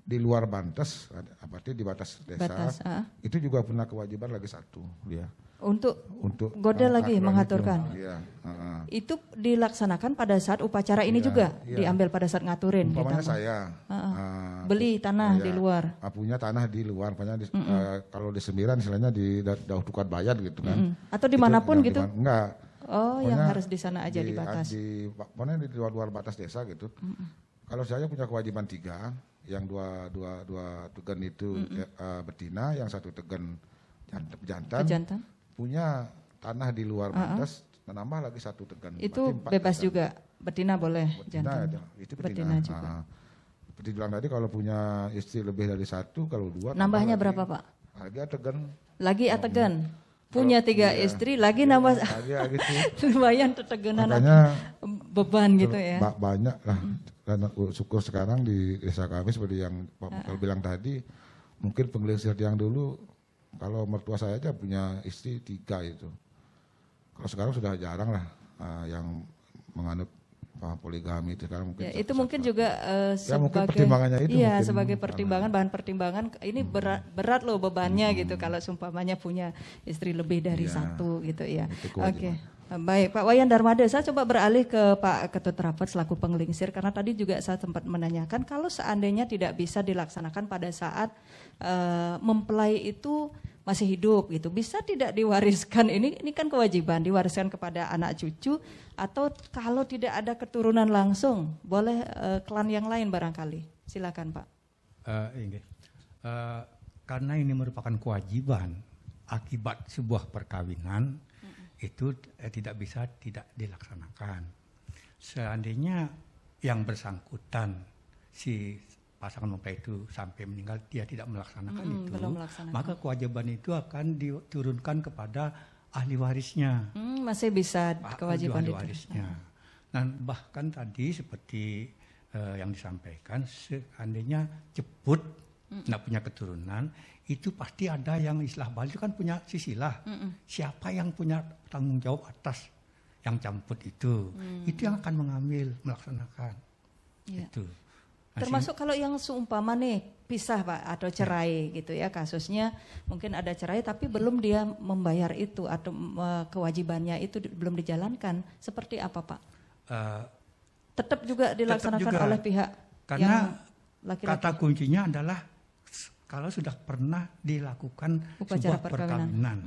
di luar Bantes, berarti di batas desa, itu juga punya kewajiban lagi satu dia. Untuk Goda lagi mengaturkan. Itu dilaksanakan pada saat upacara ini juga diambil pada saat ngaturin. Umpamanya saya beli tanah di luar. Punya tanah di luar, kalau di Sembiran istilahnya di Dauh Tukar Bayat gitu kan. Atau dimanapun gitu? Enggak. Oh, yang harus di sana aja di batas. Pokoknya di luar batas desa gitu. Kalau saya punya kewajiban 3, yang dua tegan itu betina, yang 1 tegan jantan. Punya tanah di luar batas, menambah lagi 1 tegan. Itu bebas tegan. Juga, betina boleh, jantan. Itu betina juga. Seperti bilang tadi, kalau punya istri lebih dari 1, kalau 2. Nambahnya berapa Pak? Lagi ategan. Punya 3 istri, lagi nambah. Lumayan tetegenan beban gitu ya. Banyak lah. Dan syukur sekarang di desa kami seperti yang Pak bilang tadi, mungkin penggelisir yang dulu, kalau mertua saya aja punya istri 3 itu. Kalau sekarang sudah jarang lah yang menganut poligami itu sekarang mungkin. Ya, itu mungkin juga mungkin pertimbangannya itu. Iya, sebagai pertimbangan, bahan pertimbangan. Ini berat loh bebannya gitu kalau seumpamanya punya istri lebih dari 1 gitu ya. Oke. Baik, Pak Wayan Darmada, saya coba beralih ke Pak Ketut Rapat selaku penglingsir, karena tadi juga saya sempat menanyakan kalau seandainya tidak bisa dilaksanakan pada saat mempelai itu masih hidup gitu, bisa tidak diwariskan? Ini kan kewajiban diwariskan kepada anak cucu, atau kalau tidak ada keturunan langsung boleh klan yang lain barangkali. Silakan Pak. Karena ini merupakan kewajiban akibat sebuah perkawinan, itu tidak bisa tidak dilaksanakan. Seandainya yang bersangkutan si pasangan mempelai itu sampai meninggal dia tidak melaksanakan itu, maka kewajiban itu akan diturunkan kepada ahli warisnya. Masih bisa kewajiban ahli warisnya. Dan bahkan tadi seperti yang disampaikan, seandainya jeput tidak punya keturunan, itu pasti ada yang istilah Bali itu kan punya sisilah. Siapa yang punya tanggung jawab atas yang camput itu yang akan mengambil, melaksanakan. Itu. Termasuk kalau yang seumpama nih pisah Pak atau cerai gitu ya, kasusnya mungkin ada cerai tapi belum dia membayar itu atau kewajibannya itu belum dijalankan, seperti apa Pak? Tetap juga dilaksanakan oleh pihak karena yang laki-laki. Kata kuncinya adalah kalau sudah pernah dilakukan sebuah perkawinan.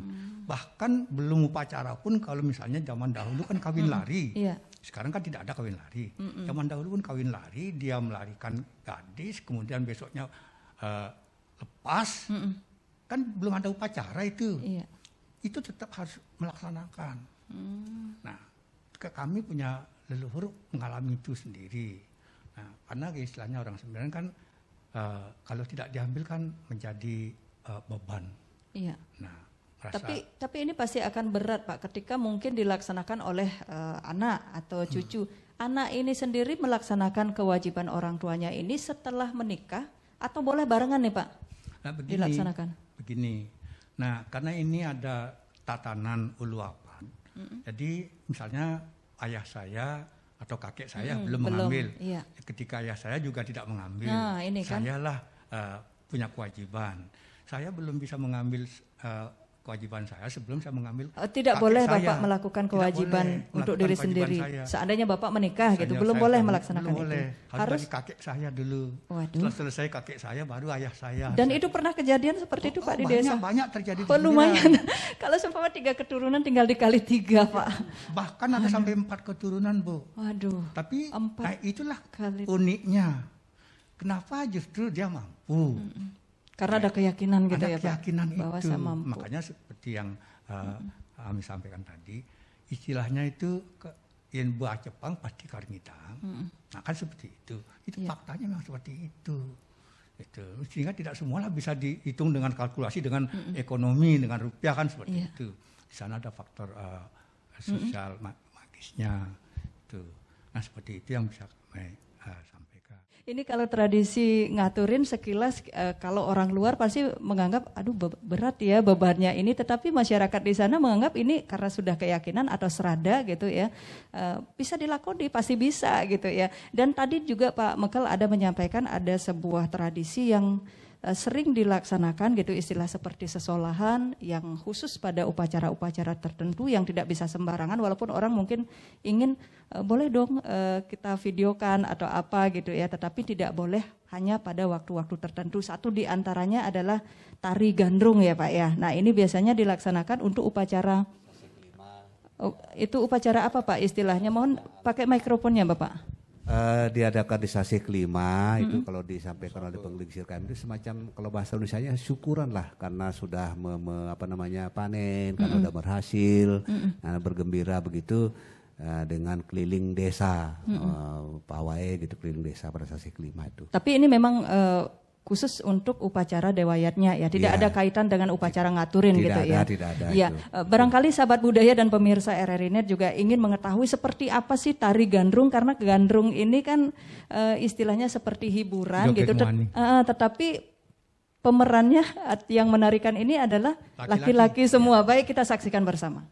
Bahkan belum upacara pun, kalau misalnya zaman dahulu kan kawin lari. Sekarang kan tidak ada kawin lari. Zaman dahulu pun kawin lari, dia melarikan gadis, kemudian besoknya lepas. Kan belum ada upacara itu. Itu tetap harus melaksanakan. Nah, kami punya leluhur mengalami itu sendiri. Nah, karena istilahnya orang Sembilan kan, kalau tidak diambil kan menjadi beban. Nah, tapi ini pasti akan berat Pak ketika mungkin dilaksanakan oleh anak atau cucu. Anak ini sendiri melaksanakan kewajiban orang tuanya ini setelah menikah atau boleh barengan nih Pak? Dilaksanakan. Begini. Nah, karena ini ada tatanan uluapan. Jadi misalnya ayah saya atau kakek saya belum mengambil. Ketika ayah saya juga tidak mengambil. Nah, ini kan. Sayalah punya kewajiban. Saya belum bisa mengambil kewajiban saya sebelum saya mengambil. Tidak boleh Bapak melakukan kewajiban untuk diri sendiri. Seandainya Bapak menikah gitu, belum boleh melaksanakan itu. Harus dari kakek saya dulu. Setelah selesai kakek saya, baru ayah saya. Dan itu pernah kejadian seperti itu Pak di desa? Banyak terjadi. Lumayan. Kalau seumpama 3 keturunan tinggal dikali 3 Pak. Bahkan ada sampai 4 keturunan Bu. Waduh. Tapi itulah uniknya. Kenapa justru dia mampu? Karena ada keyakinan gitu ya Pak. Keyakinan bahwa itu. saya mampu. Makanya seperti yang kami sampaikan tadi, istilahnya itu yang buah Jepang pasti karingitang. Nah kan seperti itu. Itu faktanya memang seperti itu. Sehingga tidak semualah bisa dihitung dengan kalkulasi, dengan ekonomi, dengan rupiah kan seperti itu. Di sana ada faktor sosial magisnya. Nah seperti itu yang bisa kami sampaikan. Ini kalau tradisi ngaturin sekilas kalau orang luar pasti menganggap aduh berat ya bebannya ini, tetapi masyarakat di sana menganggap ini karena sudah keyakinan atau serada gitu ya, bisa dilakoni, pasti bisa gitu ya. Dan tadi juga Pak Mekel ada menyampaikan ada sebuah tradisi yang sering dilaksanakan gitu, istilah seperti sesolahan yang khusus pada upacara-upacara tertentu yang tidak bisa sembarangan, walaupun orang mungkin ingin boleh dong kita videokan atau apa gitu ya, tetapi tidak boleh hanya pada waktu-waktu tertentu. Satu di antaranya adalah tari gandrung ya Pak ya. Nah ini biasanya dilaksanakan untuk upacara, itu upacara apa Pak istilahnya? Mohon pakai mikrofonnya Bapak. Diadakan di Sasi kelima itu kalau disampaikan oleh penggelingsir kami itu semacam kalau bahasa Indonesianya syukuran lah karena sudah panen, karena sudah berhasil, bergembira begitu dengan keliling desa, pawai gitu keliling desa pada Sasi kelima itu. Tapi ini memang khusus untuk upacara dewayatnya ya, tidak ada kaitan dengan upacara ngaturin gitu ya. Tidak ada. Ya, barangkali sahabat budaya dan pemirsa RRI Net juga ingin mengetahui seperti apa sih tari gandrung, karena gandrung ini kan istilahnya seperti hiburan gitu, tetapi pemerannya yang menarikan ini adalah laki-laki semua. Baik, kita saksikan bersama.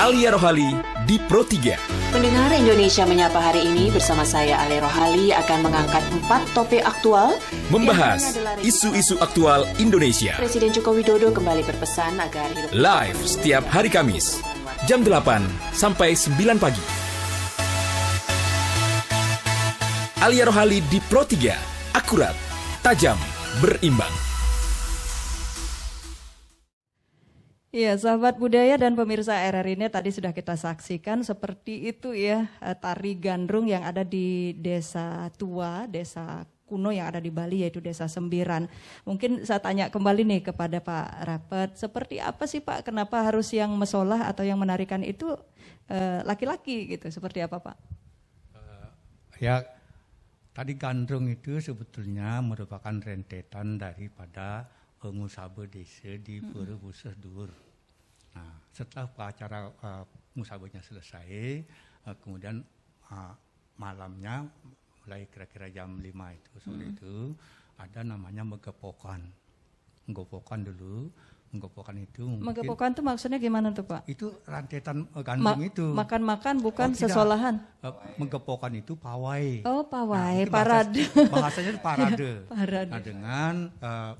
Alia Rohali di Pro 3. Pendengar Indonesia Menyapa hari ini bersama saya Alia Rohali akan mengangkat 4 topik aktual. Membahas isu-isu aktual Indonesia. Presiden Joko Widodo kembali berpesan agar hidup live setiap hari Kamis, jam 8 sampai 9 pagi. Alia Rohali di Pro 3, akurat, tajam, berimbang. Ya, sahabat budaya dan pemirsa RRI ini tadi sudah kita saksikan seperti itu ya, tari gandrung yang ada di desa tua, desa kuno yang ada di Bali yaitu Desa Sembiran. Mungkin saya tanya kembali nih kepada Pak Rapet, seperti apa sih Pak, kenapa harus yang mesolah atau yang menarikan itu laki-laki gitu, seperti apa Pak? Ya, tadi gandrung itu sebetulnya merupakan rentetan daripada Ngusabe desa di Pura-Buser Dur. Nah, setelah acara Ngusabenya selesai, kemudian malamnya mulai kira-kira jam 5 itu sore itu ada namanya menggepokan. Menggepokan dulu. Menggepokan itu mungkin, menggepokan itu maksudnya gimana tuh Pak? Itu rantetan gandrung itu. Makan-makan bukan sesolahan. Menggepokan itu pawai. Oh, pawai, nah, parade. Bahasanya itu parade. Parade. Nah, dengan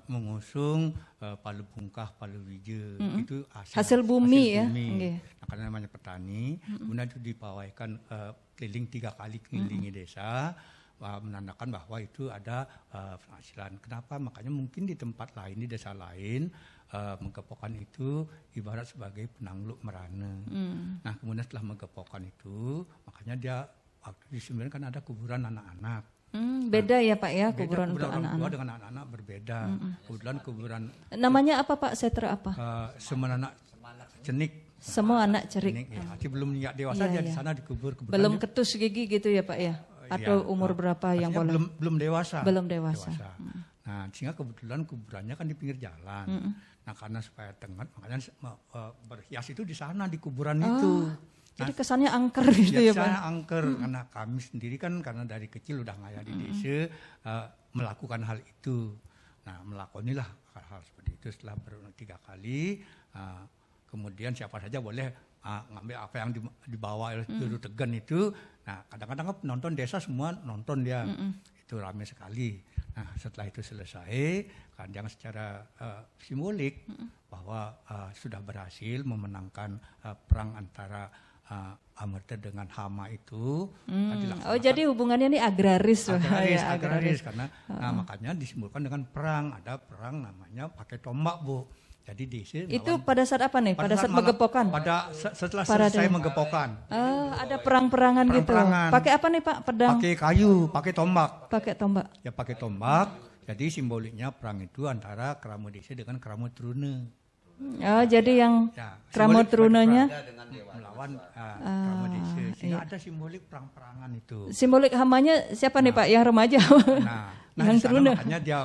mengusung palu bungkah, palu wija, itu hasil bumi ya. Okay. Nah, karena namanya petani, kemudian itu dipawaikan keliling 3 kali kelilingi desa, menandakan bahwa itu ada penghasilan. Kenapa? Makanya mungkin di tempat lain, di desa lain, menggepokan itu ibarat sebagai penangluk merana. Nah, kemudian setelah menggepokan itu, makanya dia waktu di Sembilan kan ada kuburan anak-anak. Beda ya Pak ya, kuburan untuk orang anak-anak. Tua dengan anak-anak berbeda. Kebetulan kuburan. Namanya apa Pak? Setra apa? Semana cenik. Semua anak cerik. Ya. Belum dewasa dia di sana dikubur. Belum ketus gigi gitu ya Pak ya? Atau umur berapa yang boleh? Belum dewasa. Belum dewasa. Nah, sehingga kebetulan kuburannya kan di pinggir jalan. Nah, karena supaya tengah, makanya berhias itu di sana di kuburan itu. Jadi kesannya angker gitu ya Pak? Kesannya angker, karena kami sendiri kan karena dari kecil udah ngaya di desa melakukan hal itu. Nah, melakonilah hal seperti itu setelah 3 kali. Kemudian siapa saja boleh ngambil apa yang dibawa oleh Juru Tegen itu. Nah, kadang-kadang penonton desa semua nonton dia. Itu ramai sekali. Nah, setelah itu selesai, kadang secara simbolik bahwa sudah berhasil memenangkan perang antara Amerta dengan Hama itu. Oh, jadi hubungannya ini agraris. Agraris karena makanya disimbolkan dengan perang. Ada perang namanya pakai tombak, Bu. Jadi itu pada saat apa nih? Pada saat menggepokan? Setelah selesai menggepokan. Ada perang-perangan gitu. Pakai apa nih Pak? Pedang? Pakai kayu, pakai tombak. Pakai tombak. Ya pakai tombak. Jadi simboliknya perang itu antara Kramo Desa dengan Kramo Trune. Oh, jadi yang Kramo Trunenya melawan Kramo Desa. Sehingga ada simbolik perang-perangan itu. Simbolik Hamanya siapa nih Pak? Yang remaja? Yang Trune. Makanya dia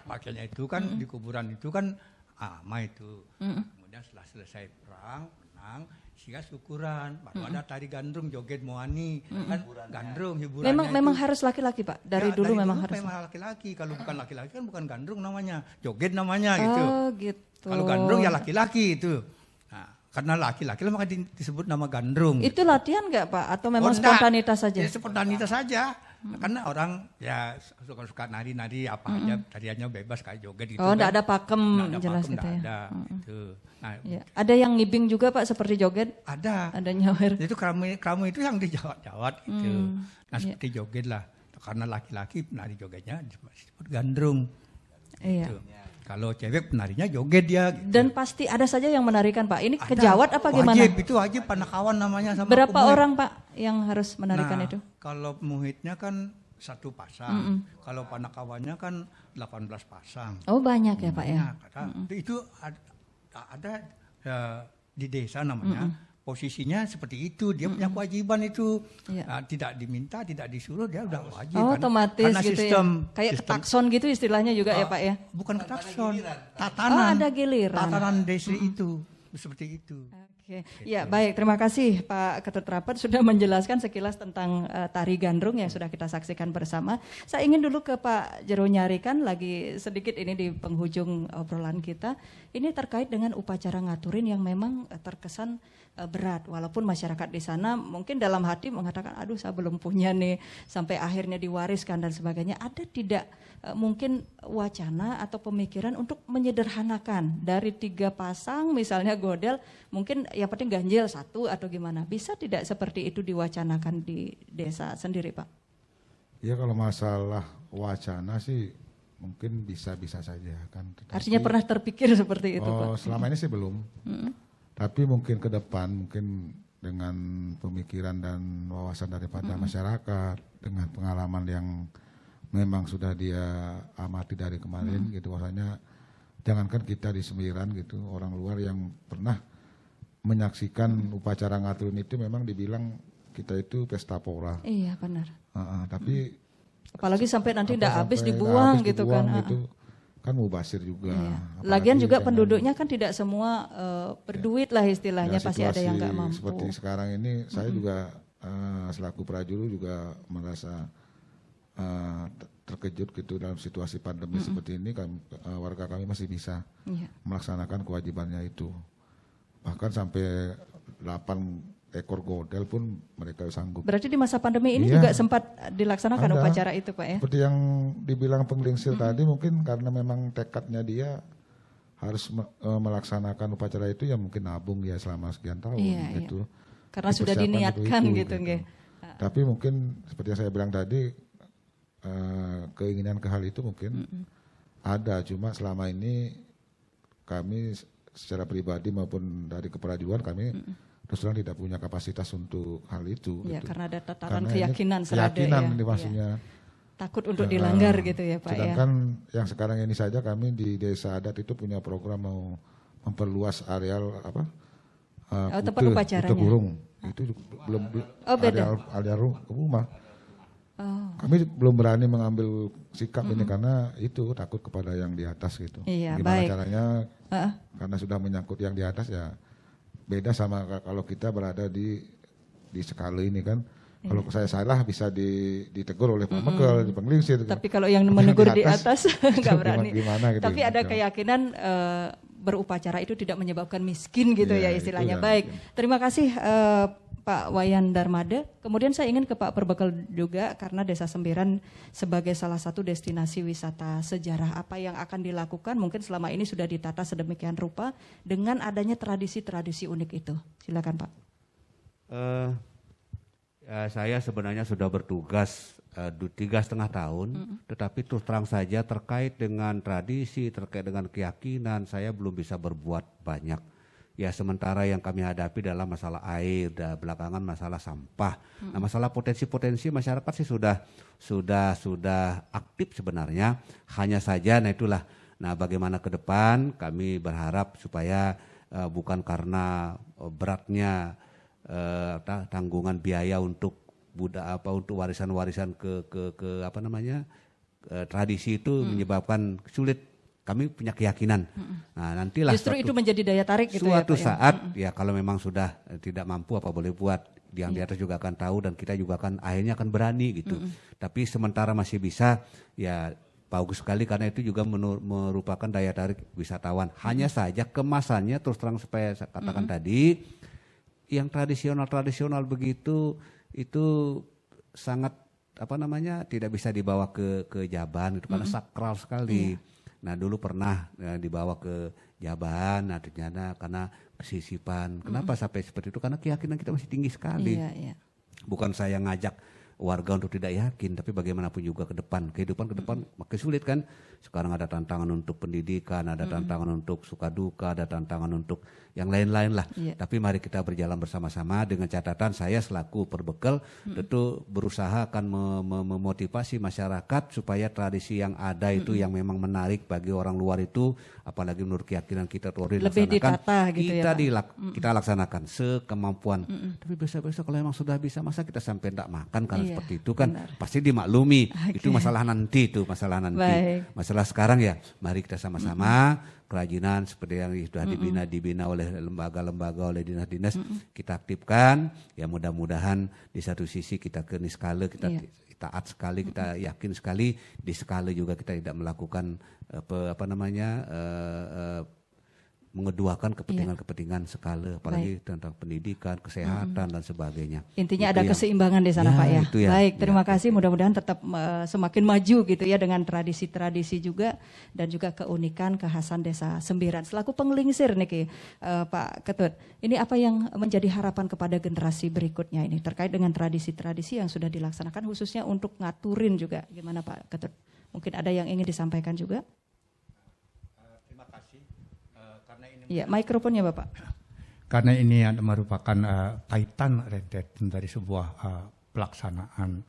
pakainya itu kan di kuburan itu kan Ama itu. Kemudian setelah selesai perang, menang, sehingga syukuran. Baru ada tari gandrung, joget moani, kan gandrung hiburannya. Memang harus laki-laki Pak. Dari dulu memang harus. Memang laki-laki. Kalau bukan laki-laki kan bukan gandrung namanya, joget namanya gitu. Oh gitu. Kalau gandrung ya laki-laki itu. Nah, karena laki-laki maka disebut nama gandrung. Itu latihan nggak Pak? Atau memang spontanitas saja? Ya, spontanitas saja. Karena orang ya suka nari-nari apa aja, tariannya bebas kayak joget gitu. Oh, enggak kan. ada pakem jelas gitu ya. Ada, gitu. Nah, ya. Ada yang ngibing juga Pak seperti joget? Ada. Ada nyawer. Itu kramu itu yang dijawat-jawat gitu. Nah, seperti joget lah. Karena laki-laki penari jogetnya disebut gandrung. Iya. Gitu. Kalau cewek penarinya joget dia. Gitu. Dan pasti ada saja yang menarikan Pak. Ini kejawat apa gimana? Wajib, itu wajib panakawan namanya sama Berapa pemuhit. orang Pak yang harus menarikan itu? Kalau muhitnya kan 1 pasang. Kalau panakawannya kan 18 pasang. Oh banyak ya Pak ya? Itu ada di desa namanya. Posisinya seperti itu, dia punya kewajiban itu. Tidak diminta, tidak disuruh, dia udah wajib. Oh, kan? otomatis karena gitu sistem, ya. Kayak ketakson gitu istilahnya juga ya Pak ya? Bukan ketakson, tatanan. Oh, ada giliran. Tatanan desa itu, seperti itu. Oke, ya baik, terima kasih Pak Ketut Rapat sudah menjelaskan sekilas tentang tari gandrung yang sudah kita saksikan bersama. Saya ingin dulu ke Pak Jero Nyarikan lagi sedikit ini di penghujung obrolan kita. Ini terkait dengan upacara ngaturin yang memang terkesan berat, walaupun masyarakat di sana mungkin dalam hati mengatakan aduh saya belum punya nih, sampai akhirnya diwariskan dan sebagainya. Ada tidak mungkin wacana atau pemikiran untuk menyederhanakan dari 3 pasang misalnya godel, mungkin yang penting ganjil 1 atau gimana? Bisa tidak seperti itu diwacanakan di desa sendiri Pak? Ya kalau masalah wacana sih mungkin bisa-bisa saja kan. Tetapi, artinya pernah terpikir seperti itu Pak? Selama ini sih belum. Tapi mungkin ke depan mungkin dengan pemikiran dan wawasan daripada masyarakat, dengan pengalaman yang memang sudah dia amati dari kemarin gitu, bahwasanya jangankan kita di Sembiran gitu, orang luar yang pernah menyaksikan upacara ngaturin itu memang dibilang kita itu pesta pora. Iya benar. Tapi apalagi sampai nanti tidak habis dibuang gitu kan. Gitu, kan mubasir juga. Iya. Lagian juga penduduknya kan tidak semua berduit lah istilahnya, pasti ada yang nggak mampu. Seperti sekarang ini saya juga selaku prajurit juga merasa terkejut gitu dalam situasi pandemi seperti ini, warga kami masih bisa melaksanakan kewajibannya itu. Bahkan sampai 8 ekor godel pun mereka sanggup. Berarti di masa pandemi ini juga sempat dilaksanakan upacara itu Pak ya? Seperti yang dibilang penglingsir tadi, mungkin karena memang tekadnya dia harus melaksanakan upacara itu, ya mungkin nabung ya selama sekian tahun gitu. Karena sudah diniatkan gitu. Tapi mungkin seperti yang saya bilang tadi, keinginan ke hal itu mungkin ada, cuma selama ini kami secara pribadi maupun dari keprajuan kami terus terang tidak punya kapasitas untuk hal itu. Ya, gitu. Karena ada tataran keyakinan ini maksudnya. Takut untuk dilanggar gitu ya Pak. Sedangkan yang sekarang ini saja kami di desa adat itu punya program mau memperluas areal tempat upacaranya. Burung. Itu belum beda. areal rumah. kami belum berani mengambil sikap ini karena itu takut kepada yang di atas gitu. Iya, Gimana baik. caranya? Karena sudah menyangkut yang di atas ya beda sama kalau kita berada di skala ini kan. Kalau saya salah bisa ditegur oleh Pak Mekel, di Penglingsir. Tapi kalau yang menegur di atas nggak berani. Gimana gitu. Tapi ada keyakinan berupacara itu tidak menyebabkan miskin gitu ya istilahnya. Baik, terima kasih Pak Wayan Darmada. Kemudian saya ingin ke Pak Perbekel juga karena Desa Sembiran sebagai salah satu destinasi wisata sejarah, apa yang akan dilakukan mungkin selama ini sudah ditata sedemikian rupa dengan adanya tradisi-tradisi unik itu. Silakan Pak. Saya sebenarnya sudah bertugas 3,5 tahun, tetapi terus terang saja terkait dengan tradisi, terkait dengan keyakinan, saya belum bisa berbuat banyak. Ya sementara yang kami hadapi dalam masalah air, dan belakangan masalah sampah. Nah masalah potensi-potensi masyarakat sih sudah aktif sebenarnya. Hanya saja, nah itulah. Nah bagaimana ke depan kami berharap supaya bukan karena beratnya tanggungan biaya untuk untuk warisan-warisan ke apa namanya tradisi itu menyebabkan sulit. Kami punya keyakinan. Nah, nantilah justru itu menjadi daya tarik gitu ya Pak. Suatu saat ya kalau memang sudah tidak mampu apa boleh buat, yang di atas juga akan tahu dan kita juga akan akhirnya akan berani gitu. Tapi sementara masih bisa ya bagus sekali karena itu juga merupakan daya tarik wisatawan. Hanya saja kemasannya terus terang supaya saya katakan tadi yang tradisional begitu itu sangat apa namanya tidak bisa dibawa ke Jaban itu karena sakral sekali. Nah dulu pernah dibawa ke Jaban, nah ternyata karena kesisipan. Kenapa sampai seperti itu? Karena keyakinan kita masih tinggi sekali. Bukan saya ngajak warga untuk tidak yakin, tapi bagaimanapun juga ke depan, kehidupan ke depan makin sulit kan. Sekarang ada tantangan untuk pendidikan, ada tantangan untuk suka duka, ada tantangan untuk yang lain-lain lah. Tapi mari kita berjalan bersama-sama dengan catatan saya selaku Perbekel tentu berusaha akan memotivasi masyarakat supaya tradisi yang ada itu yang memang menarik bagi orang luar itu, apalagi menurut keyakinan kita lebih ditata gitu kita ya Pak. kita laksanakan sekemampuan. Tapi besok-besok kalau memang sudah bisa, masa kita sampai tidak makan karena seperti itu kan pasti dimaklumi. Itu masalah nanti itu, masalah nanti. Masalah sekarang ya, mari kita sama-sama kerajinan seperti yang sudah dibina oleh lembaga-lembaga, oleh dinas-dinas kita aktifkan. Ya mudah-mudahan di satu sisi kita ke skala kita taat sekali, kita yakin sekali, di skala juga kita tidak melakukan mengeduakan kepentingan skala, apalagi tentang pendidikan, kesehatan dan sebagainya. Intinya ada keseimbangan di sana Pak ya. Baik, terima kasih. Mudah-mudahan tetap semakin maju gitu ya dengan tradisi-tradisi juga dan juga keunikan kekhasan Desa Sembiran. Selaku penglingsir nih Pak Ketut, ini apa yang menjadi harapan kepada generasi berikutnya ini terkait dengan tradisi-tradisi yang sudah dilaksanakan khususnya untuk ngaturin juga, gimana Pak Ketut? Mungkin ada yang ingin disampaikan juga? Ya, mikrofonnya Bapak. Karena ini merupakan kaitan rentetan dari sebuah pelaksanaan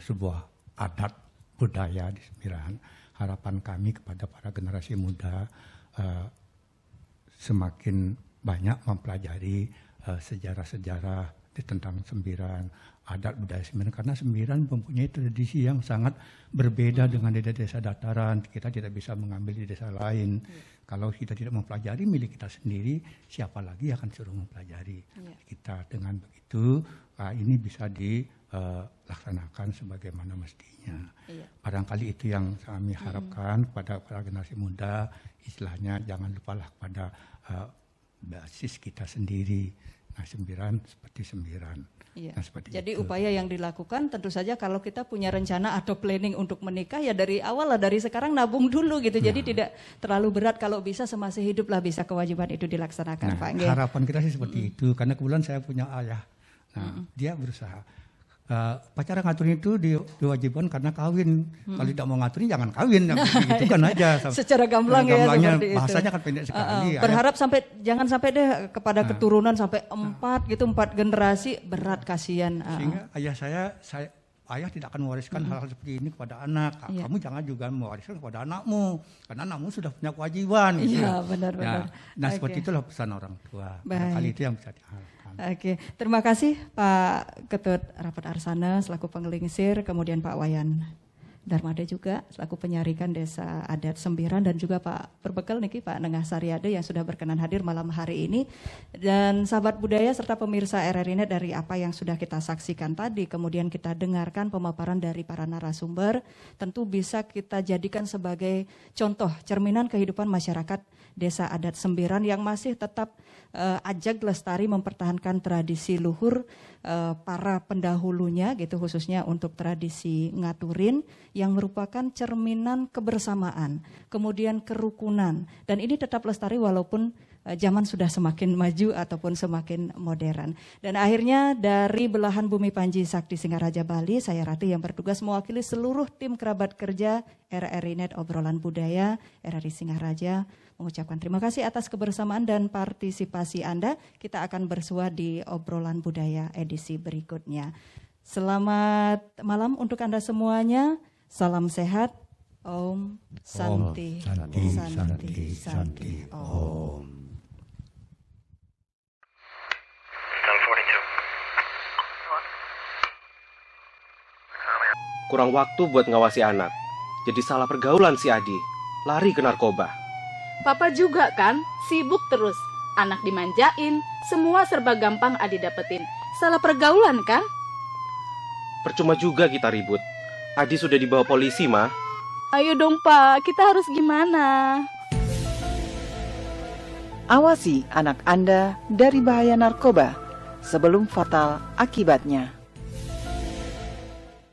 sebuah adat budaya di Sembiran. Harapan kami kepada para generasi muda semakin banyak mempelajari sejarah-sejarah tentang Sembiran, adat budaya Sembiran, karena Sembiran mempunyai tradisi yang sangat berbeda dengan di desa dataran. Kita tidak bisa mengambil di desa lain. Kalau kita tidak mempelajari milik kita sendiri, siapa lagi akan suruh mempelajari kita? Dengan begitu, ini bisa dilaksanakan sebagaimana mestinya. Barangkali itu yang kami harapkan kepada para generasi muda, istilahnya jangan lupalah pada basis kita sendiri. Nah, Sembiran seperti Sembiran. Nah, seperti jadi itu. upaya yang dilakukan tentu saja kalau kita punya rencana atau planning untuk menikah ya dari awal lah, dari sekarang nabung dulu gitu. Jadi tidak terlalu berat, kalau bisa semasih hidup lah bisa kewajiban itu dilaksanakan Pak. Harapan kita sih seperti itu, karena kebetulan saya punya ayah. Nah, dia berusaha. Pacaran ngaturin itu diwajibkan karena kawin. Kalau tidak mau ngaturin jangan kawin, gitu kan aja. Secara gamblang ya seperti itu. Bahasanya kan pendek sekali. Berharap jangan sampai deh kepada keturunan sampai 4 generasi, berat, kasihan. Sehingga ayah tidak akan mewariskan hal-hal seperti ini kepada anak. Kamu jangan juga mewariskan kepada anakmu, karena anakmu sudah punya kewajiban. Iya, benar-benar. Nah, seperti itulah pesan orang tua. Kali itu yang bisa diharapkan. Oke, terima kasih Pak Ketut Rapat Arsana selaku penggelingsir, kemudian Pak Wayan Darmada juga selaku penyarikan Desa Adat Sembiran, dan juga Pak Perbekal niki Pak Nengah Saryade yang sudah berkenan hadir malam hari ini. Dan sahabat budaya serta pemirsa RRI Net, dari apa yang sudah kita saksikan tadi, kemudian kita dengarkan pemaparan dari para narasumber, tentu bisa kita jadikan sebagai contoh cerminan kehidupan masyarakat Desa Adat Sembiran yang masih tetap ajak lestari mempertahankan tradisi luhur para pendahulunya gitu, khususnya untuk tradisi ngaturin yang merupakan cerminan kebersamaan, kemudian kerukunan, dan ini tetap lestari walaupun zaman sudah semakin maju ataupun semakin modern. Dan akhirnya dari belahan bumi Panji Sakti Singaraja Bali, saya Rati yang bertugas mewakili seluruh tim kerabat kerja RRI Net Obrolan Budaya RRI Singaraja mengucapkan terima kasih atas kebersamaan dan partisipasi Anda. Kita akan bersua di Obrolan Budaya edisi berikutnya. Selamat malam untuk Anda semuanya. Salam sehat. Om Santi. Santi. Om. Kurang waktu buat ngawasi anak. Jadi salah pergaulan si Adi. Lari ke narkoba. Papa juga kan, sibuk terus. Anak dimanjain, semua serba gampang Adi dapetin. Salah pergaulan kan? Percuma juga kita ribut. Adi sudah dibawa polisi, Ma. Ayo dong Pak, kita harus gimana? Awasi anak Anda dari bahaya narkoba sebelum fatal akibatnya.